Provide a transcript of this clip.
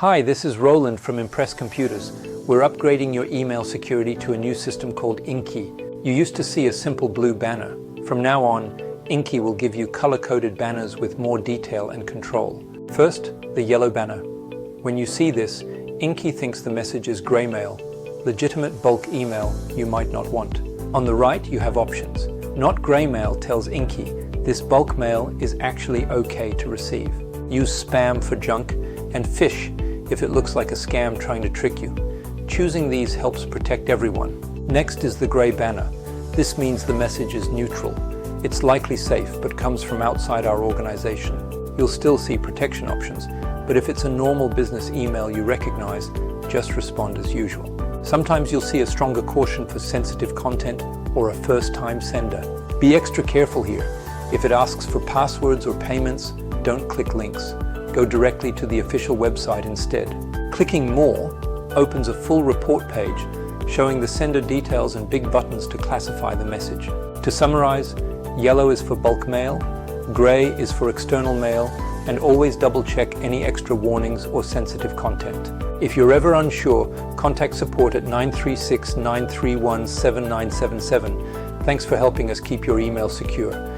Hi, this is Roland from Impress Computers. We're upgrading your email security to a new system called INKY. You used to see a simple blue banner. From now on, INKY will give you color-coded banners with more detail and control. First, the yellow banner. When you see this, INKY thinks the message is gray mail, legitimate bulk email you might not want. On the right, you have options. Not gray mail tells INKY this bulk mail is actually okay to receive. Use spam for junk and fish if it looks like a scam trying to trick you. Choosing these helps protect everyone. Next is the gray banner. This means the message is neutral. It's likely safe, but comes from outside our organization. You'll still see protection options, but if it's a normal business email you recognize, just respond as usual. Sometimes you'll see a stronger caution for sensitive content or a first-time sender. Be extra careful here. If it asks for passwords or payments, don't click links. Go directly to the official website instead. Clicking More opens a full report page showing the sender details and big buttons to classify the message. To summarize, yellow is for bulk mail, gray is for external mail, and always double-check any extra warnings or sensitive content. If you're ever unsure, contact support at 936-931-7977. Thanks for helping us keep your email secure.